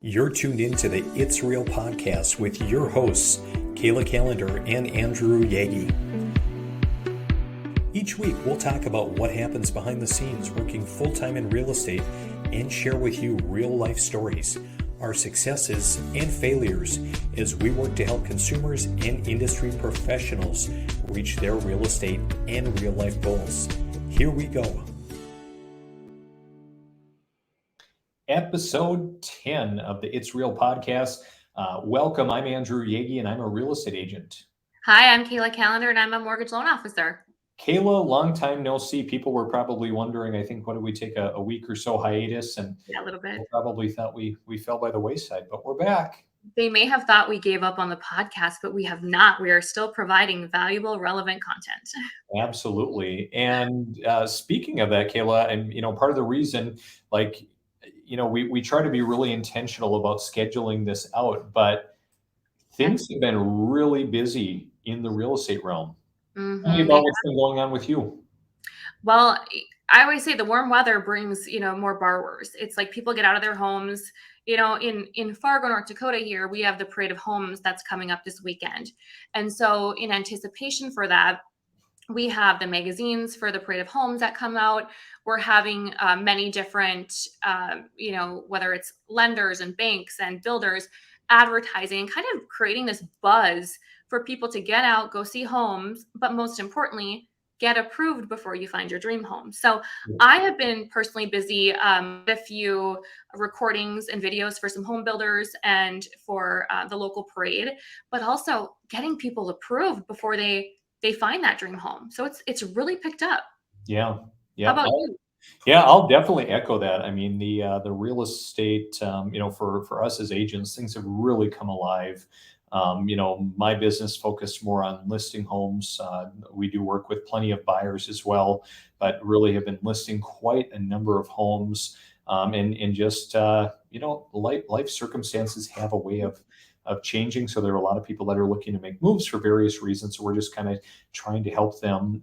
You're tuned into the It's Real podcast with your hosts, Kayla Kallander and Andrew Yaggie. Each week, we'll talk about what happens behind the scenes working full-time in real estate and share with you real-life stories, our successes and failures as we work to help consumers and industry professionals reach their real estate and real-life goals. Here we go. Episode 10 of the It's Real podcast. Welcome. I'm Andrew Yaggie, and I'm a real estate agent. Hi, I'm Kayla Kallander, and I'm a mortgage loan officer. Kayla, long time no see. People were probably wondering, I think, what did we take a week or so hiatus? And Yeah, a little bit. probably thought we fell by the wayside, but we're back. They may have thought we gave up on the podcast, but we have not. We are still providing valuable, relevant content. Absolutely. And speaking of that, Kayla, and part of the reason, we try to be really intentional about scheduling this out, but things have been really busy in the real estate realm. Tell me about what's been going on with you. Well, I always say the warm weather brings, more borrowers. It's like people get out of their homes. In Fargo, North Dakota here, we have the Parade of Homes that's coming up this weekend. And so in anticipation for that, we have the magazines for the Parade of Homes that come out. We're having many different, whether it's lenders and banks and builders advertising and kind of creating this buzz for people to get out, go see homes, but most importantly, get approved before you find your dream home. So I have been personally busy with a few recordings and videos for some home builders and for the local parade, but also getting people approved before they find that dream home. So it's really picked up. Yeah. How about you? Yeah, I'll definitely echo that. I mean, the real estate, for us as agents, things have really come alive. My business focused more on listing homes. We do work with plenty of buyers as well, but really have been listing quite a number of homes. And just life circumstances have a way of changing. So there are a lot of people that are looking to make moves for various reasons. So we're just kind of trying to help them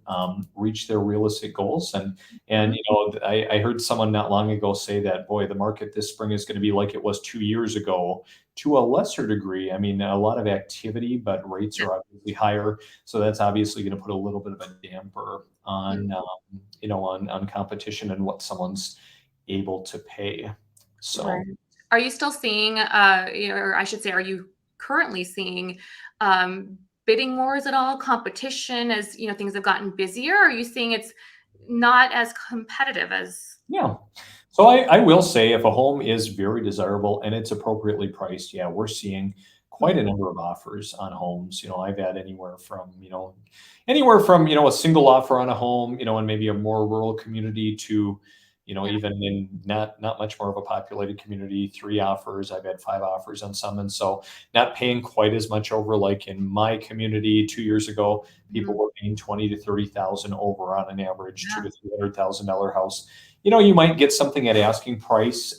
reach their realistic goals. And I heard someone not long ago say that, boy, the market this spring is going to be like it was 2 years ago to a lesser degree. I mean, a lot of activity, but rates are obviously higher. So that's obviously going to put a little bit of a damper on, on competition and what someone's able to pay. So Right. Are you still seeing, or I should say, are you currently seeing bidding wars at all, competition as, things have gotten busier? Or are you seeing it's not as competitive as? Yeah. So I will say if a home is very desirable and it's appropriately priced, yeah, we're seeing quite a number of offers on homes. I've had anywhere from a single offer on a home, in maybe a more rural community to, even in not much more of a populated community, 3 offers. I've had 5 offers on some. And so not paying quite as much over, like in my community 2 years ago, people were paying 20 to 30,000 over on an average $200,000 to $300,000 house. You might get something at asking price.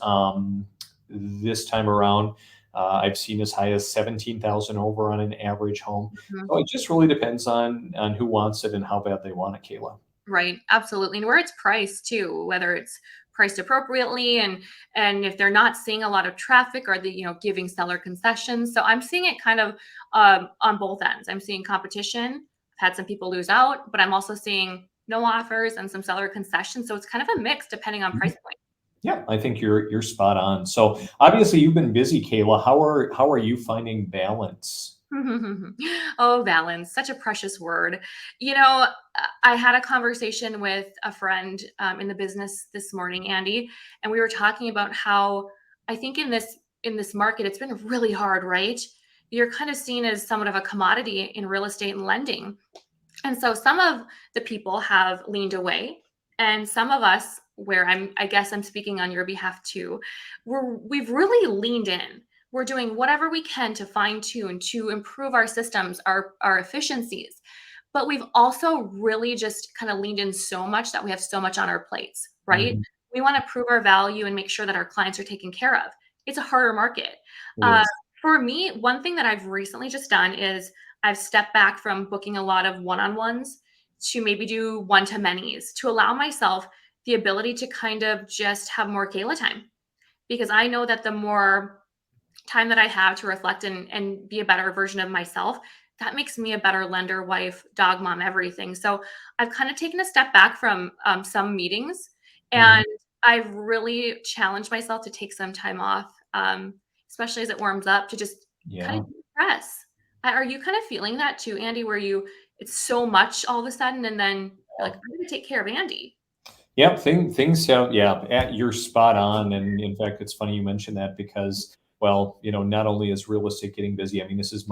This time around, I've seen as high as 17,000 over on an average home. So it just really depends on who wants it and how bad they want it, Kayla. Right. Absolutely. And where it's priced too, whether it's priced appropriately and if they're not seeing a lot of traffic, or the, giving seller concessions. So I'm seeing it kind of on both ends. I'm seeing competition. I've had some people lose out, but I'm also seeing no offers and some seller concessions. So it's kind of a mix depending on price point. Yeah, I think you're spot on. So obviously you've been busy, Kayla. How are you finding balance? Oh, balance, such a precious word. I had a conversation with a friend in the business this morning, Andy, and we were talking about how I think in this market, it's been really hard, right? You're kind of seen as somewhat of a commodity in real estate and lending. And so some of the people have leaned away, and some of us, where I guess I'm speaking on your behalf too, we've really leaned in. We're doing whatever we can to fine tune, to improve our systems, our efficiencies. But we've also really just kind of leaned in so much that we have so much on our plates, right? Mhm. We want to prove our value and make sure that our clients are taken care of. It's a harder market. It is. For me, one thing that I've recently just done is I've stepped back from booking a lot of one-on-ones to maybe do one-to-manys to allow myself the ability to kind of just have more Kayla time. Because I know that the more time that I have to reflect and be a better version of myself, that makes me a better lender, wife, dog mom, everything. So I've kind of taken a step back from some meetings, Mhm. and I've really challenged myself to take some time off, especially as it warms up, to just kind Yeah. of decompress. Are you kind of feeling that too, Andy, where it's so much all of a sudden, and then you're like, I'm going to take care of Andy? Yep, things sound, yeah, you're spot on. And in fact, it's funny you mentioned that because, well, not only is real estate getting busy, I mean, this is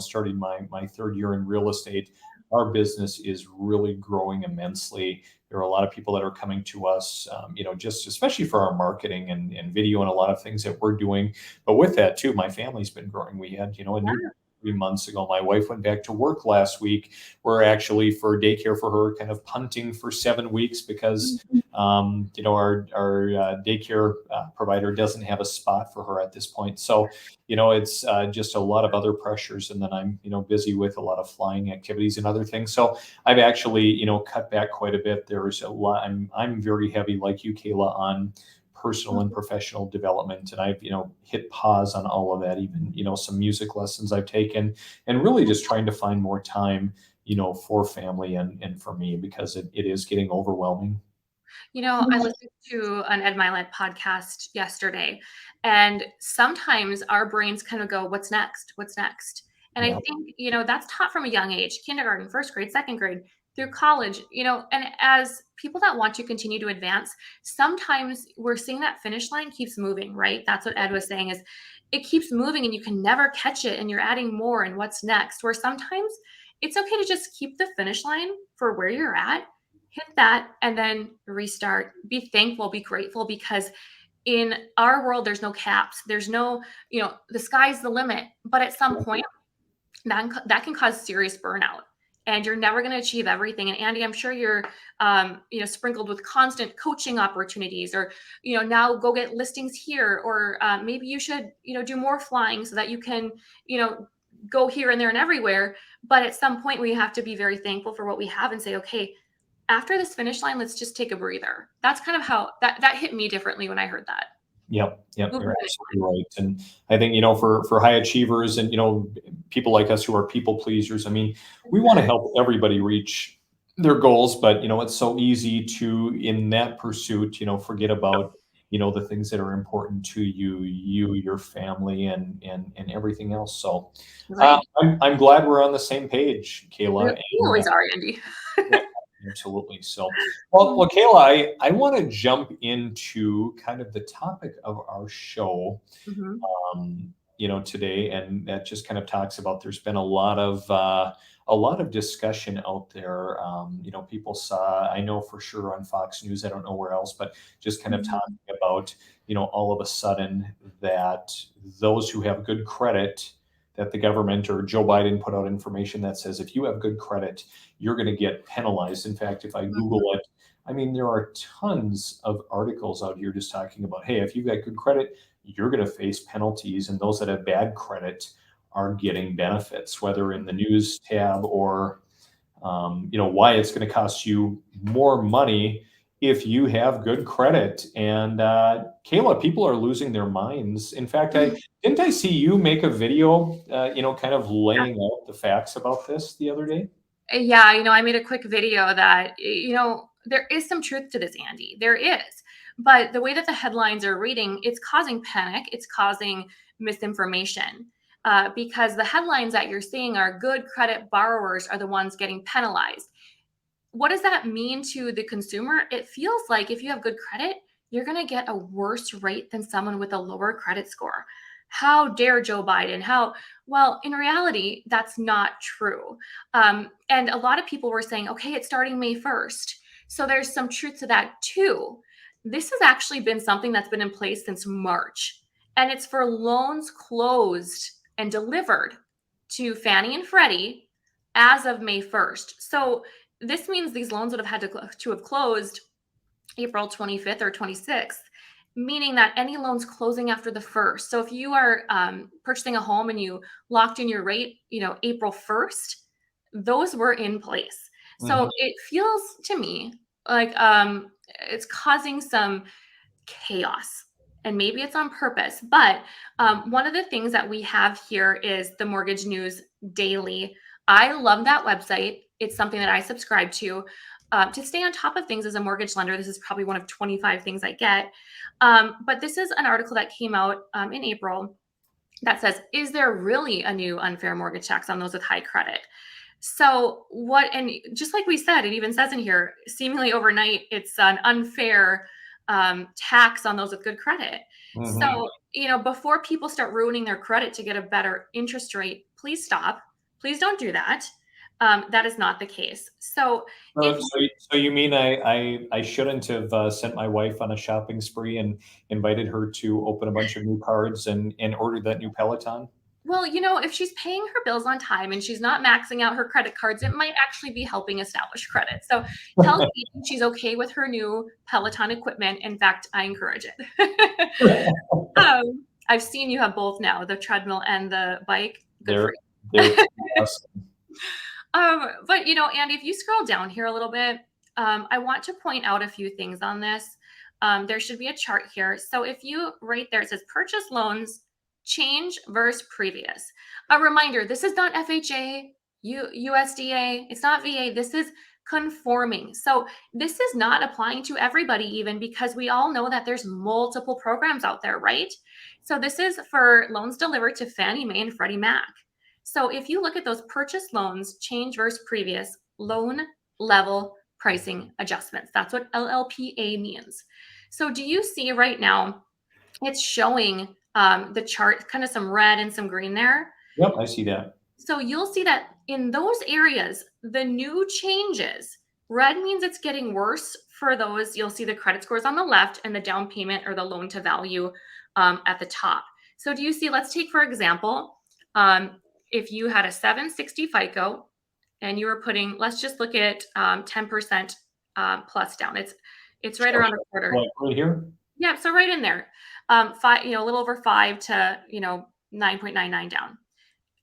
starting my third year in real estate. Our business is really growing immensely. There are a lot of people that are coming to us, just especially for our marketing and video and a lot of things that we're doing. But with that too, my family's been growing. We had, a new 3 months ago. My wife went back to work last week. We're actually for daycare for her, kind of punting for 7 weeks because our daycare provider doesn't have a spot for her at this point. So, it's just a lot of other pressures, and then I'm busy with a lot of flying activities and other things. So I've actually cut back quite a bit. There's a lot. I'm very heavy, like you, Kayla, on personal and professional development, and I've hit pause on all of that. Even some music lessons I've taken, and really just trying to find more time for family and for me, because it is getting overwhelming. I listened to an Ed Milet podcast yesterday, and sometimes our brains kind of go, "What's next? What's next?" And I Yeah. think, that's taught from a young age, kindergarten, first grade, second grade, through college, and as people that want to continue to advance, sometimes we're seeing that finish line keeps moving, right? That's what Ed was saying, is it keeps moving and you can never catch it, and you're adding more and what's next. Where sometimes it's okay to just keep the finish line for where you're at, hit that, and then restart. Be thankful, be grateful, because in our world there's no caps, there's no, the sky's the limit, but at some point that can cause serious burnout, and you're never going to achieve everything. And Andy, I'm sure you're sprinkled with constant coaching opportunities, or now go get listings here, or maybe you should do more flying so that you can you know go here and there and everywhere. But at some point we have to be very thankful for what we have and say, okay, after this finish line, let's just take a breather. That's kind of how that hit me differently when I heard that. Yep, yep, Move the you're finish absolutely right. And I think, for high achievers and, people like us who are people pleasers, I mean, we want to line. help everybody reach their goals, but, it's so easy to, in that pursuit, forget about, the things that are important to you, your family, and everything else. So, Right. I'm glad we're on the same page, We Kayla. And always are, Andy. yeah, absolutely. So, well, Kayla, I want to jump into kind of the topic of our show, Mhm. today, and that just kind of talks about. There's been a lot of discussion out there. People saw, I know for sure on Fox News, I don't know where else, but just kind of Mhm. talking about, all of a sudden that those who have good credit, that the government or Joe Biden put out information that says if you have good credit, you're going to get penalized. In fact, if I Google Mhm. it, I mean, there are tons of articles out here just talking about, hey, if you've got good credit, you're going to face penalties, and those that have bad credit are getting benefits, whether in the news tab or why it's going to cost you more money if you have good credit. And Kayla, people are losing their minds. In fact, I Mhm. didn't I see you make a video, kind of laying out the facts about this the other day. Yeah, I made a quick video that, there is some truth to this, Andy. There is. But the way that the headlines are reading, it's causing panic, it's causing misinformation. Because the headlines that you're seeing are good credit borrowers are the ones getting penalized. What does that mean to the consumer? It feels like if you have good credit, you're going to get a worse rate than someone with a lower credit score. How dare Joe Biden? Well, in reality, that's not true. And a lot of people were saying, okay, it's starting May 1st. So there's some truth to that too. This has actually been something that's been in place since March, and it's for loans closed and delivered to Fannie and Freddie as of May 1st. So this means these loans would have had to have closed April 25th or 26th, meaning that any loans closing after the first. So if you are purchasing a home and you locked in your rate, April 1st, those were in place. Mhm. So it feels to me like it's causing some chaos. and maybe it's on purpose, but one of the things that we have here is the Mortgage News Daily. I love that website. It's something that I subscribe to stay on top of things as a mortgage lender. This is probably one of 25 things I get. But this is an article that came out in April that says, is there really a new unfair mortgage tax on those with high credit? So what, and just like we said, it even says in here, seemingly overnight, it's an unfair tax on those with good credit. So, before people start ruining their credit to get a better interest rate, please stop. Please don't do that. That is not the case. So if So you mean I shouldn't have sent my wife on a shopping spree and invited her to open a bunch of new cards and order that new Peloton? Well, if she's paying her bills on time and she's not maxing out her credit cards, it might actually be helping establish credit. So tell Katie she's okay with her new Peloton equipment. In fact, I encourage it. I've seen you have both now, the treadmill and the bike. Good for They're you. awesome. But Andy, if you scroll down here a little bit, I want to point out a few things on this. There should be a chart here. So if you right there, it says purchase loans change versus previous. A reminder, this is not FHA, USDA, it's not VA, this is conforming. So this is not applying to everybody even, because we all know that there's multiple programs out there, right? So this is for loans delivered to Fannie Mae and Freddie Mac. So if you look at those purchase loans change versus previous, loan level pricing adjustments, that's what LLPA means. So do you see right now it's showing the chart, kind of some red and some green there? Yep, I see that. So you'll see that in those areas, the new changes, red means it's getting worse for those. You'll see the credit scores on the left and the down payment or the loan to value at the top. So do you see, let's take, for example, if you had a 760 FICO and you were putting, let's just look at 10% plus down. It's right around a quarter. Right here? Yeah, so right in there. A little over 5 to 9.99 down.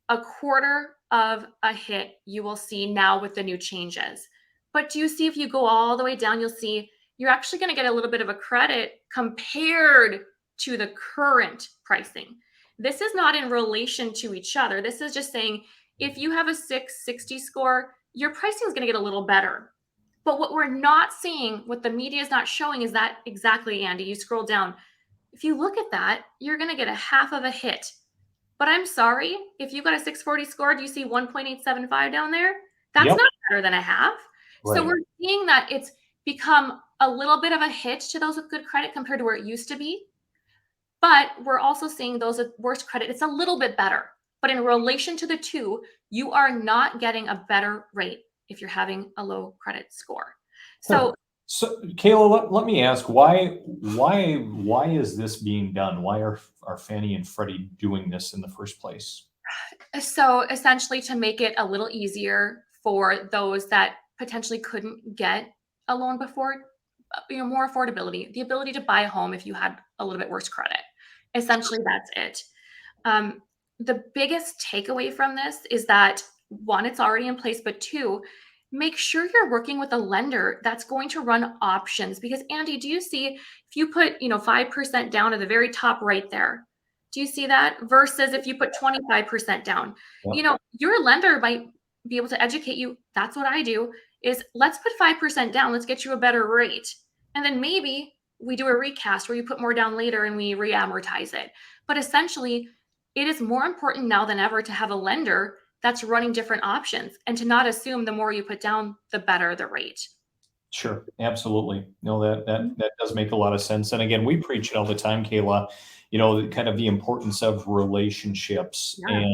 A quarter of a hit you will see now with the new changes. But do you see, if you go all the way down, you'll see you're actually going to get a little bit of a credit compared to the current pricing. This is not in relation to each other. This is just saying if you have a 660 score, your pricing is going to get a little better. But what we're not seeing, what the media is not showing, is that exactly, Andy, you scroll down. If you look at that, you're going to get a half of a hit. But I'm sorry, if you got a 640 score, do you see 1.875 down there? That's not better than a half. Right. So we're seeing that it's become a little bit of a hit to those with good credit compared to where it used to be. But we're also seeing those with worse credit, it's a little bit better. But in relation to the two, you are not getting a better rate if you're having a low credit score. So Kayla, let me ask, why is this being done? Why are Fannie and Freddie doing this in the first place? So essentially to make it a little easier for those that potentially couldn't get a loan before, more affordability, the ability to buy a home if you had a little bit worse credit. Essentially, that's it. The biggest takeaway from this is that, one, it's already in place, but two, make sure you're working with a lender that's going to run options. Because Andy, do you see, if you put 5% down at the very top right there, do you see that? Versus if you put 25% down, your lender might be able to educate you. That's what I do, is let's put 5% down. Let's get you a better rate. And then maybe we do a recast where you put more down later and we re-amortize it. But essentially, it is more important now than ever to have a lender that's running different options and to not assume the more you put down, the better the rate. Sure, absolutely. No, that does make a lot of sense. And again, we preach it all the time, Kayla, kind of the importance of relationships and,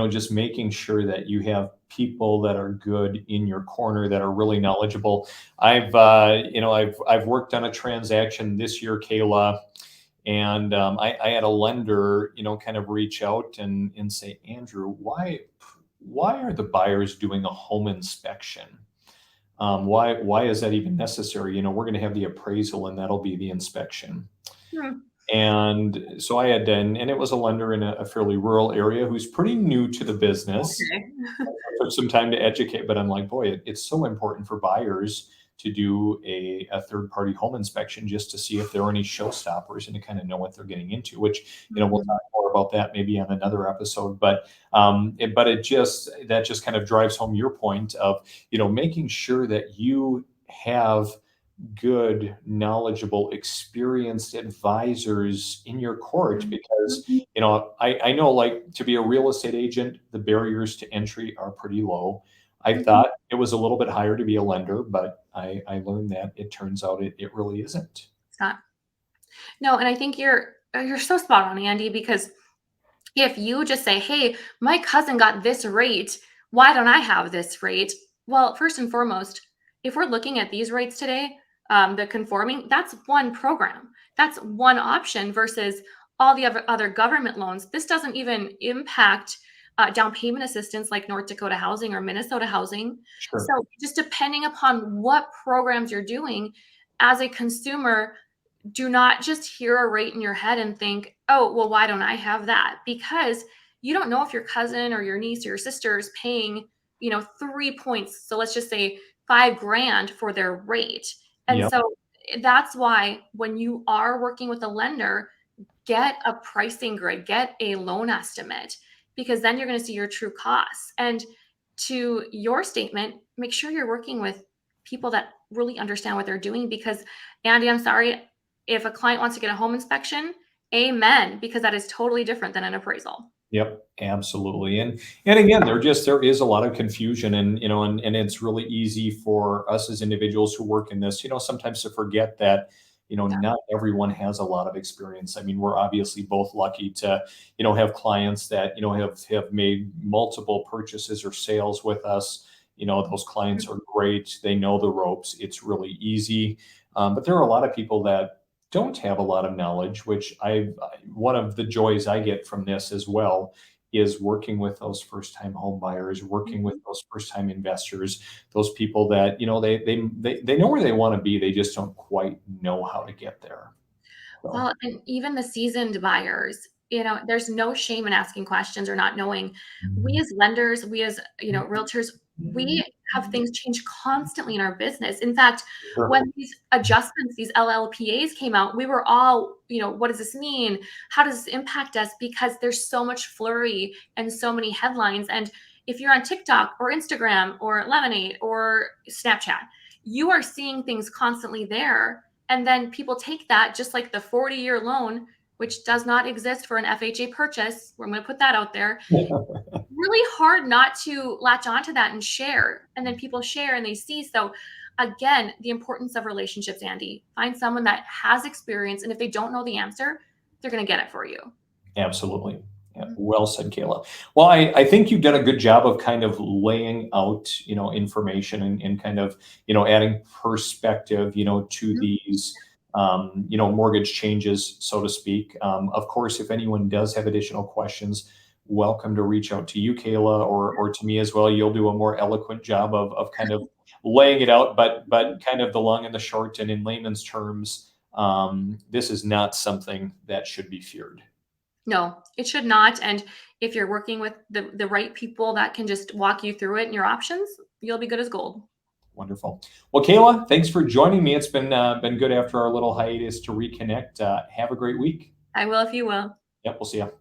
just making sure that you have people that are good in your corner, that are really knowledgeable. I've worked on a transaction this year, Kayla, and I had a lender, kind of reach out and say, Andrew, why are the buyers doing a home inspection? Why is that even necessary? We're going to have the appraisal and that'll be the inspection. Yeah. And so I had done, and it was a lender in a fairly rural area who's pretty new to the business. Okay. It took some time to educate, but I'm like, boy, it's so important for buyers to do a third-party home inspection just to see if there are any showstoppers and to kind of know what they're getting into, which, we'll talk more about that maybe on another episode. But that just kind of drives home your point of, making sure that you have good, knowledgeable, experienced advisors in your court, because I know, like, to be a real estate agent, the barriers to entry are pretty low. I thought it was a little bit higher to be a lender, but I learned that it turns out it really isn't. It's not. No, and I think you're so spot on, Andy, because if you just say, hey, my cousin got this rate, why don't I have this rate? Well, first and foremost, if we're looking at these rates today, the conforming, that's one program. That's one option versus all the other government loans. This doesn't even impact down payment assistance like North Dakota Housing or Minnesota Housing. Sure. So just depending upon what programs you're doing as a consumer, do not just hear a rate in your head and think, oh, well, why don't I have that? Because you don't know if your cousin or your niece or your sister is paying, 3 points. So let's just say $5,000 for their rate. And Yep. so that's why when you are working with a lender, get a pricing grid, get a loan estimate, because then you're going to see your true costs. And to your statement, make sure you're working with people that really understand what they're doing. Because, Andy, I'm sorry, if a client wants to get a home inspection, amen, because that is totally different than an appraisal. Yep, absolutely. And again, there is a lot of confusion, and it's really easy for us as individuals who work in this, sometimes to forget that, not everyone has a lot of experience. I mean, we're obviously both lucky to, have clients that, have made multiple purchases or sales with us. Those clients are great. They know the ropes. It's really easy. But there are a lot of people that don't have a lot of knowledge, which one of the joys I get from this as well is working with those first-time home buyers, working with those first-time investors, those people that, they know where they want to be. They just don't quite know how to get there. So, Well, and even the seasoned buyers, there's no shame in asking questions or not knowing. We as lenders, we as, realtors, we have things change constantly in our business. In fact, when these adjustments, these LLPAs came out, we were all, what does this mean? How does this impact us? Because there's so much flurry and so many headlines. And if you're on TikTok or Instagram or Lemonade or Snapchat, you are seeing things constantly there. And then people take that, just like the 40-year loan, which does not exist for an FHA purchase. I'm going to put that out there. Really hard not to latch onto that and share. And then people share and they see. So again, the importance of relationships, Andy. Find someone that has experience. And if they don't know the answer, they're going to get it for you. Absolutely. Yeah, well said, Kayla. Well, I think you've done a good job of kind of laying out, information and kind of, adding perspective, to these, mortgage changes, so to speak. Of course, if anyone does have additional questions, welcome to reach out to you, Kayla, or to me as well. You'll do a more eloquent job of kind of laying it out, but kind of the long and the short, and in layman's terms, this is not something that should be feared. No, it should not. And if you're working with the right people that can just walk you through it and your options, you'll be good as gold. Wonderful. Well, Kayla, thanks for joining me. It's been good after our little hiatus to reconnect. Have a great week. I will if you will. Yep, we'll see you.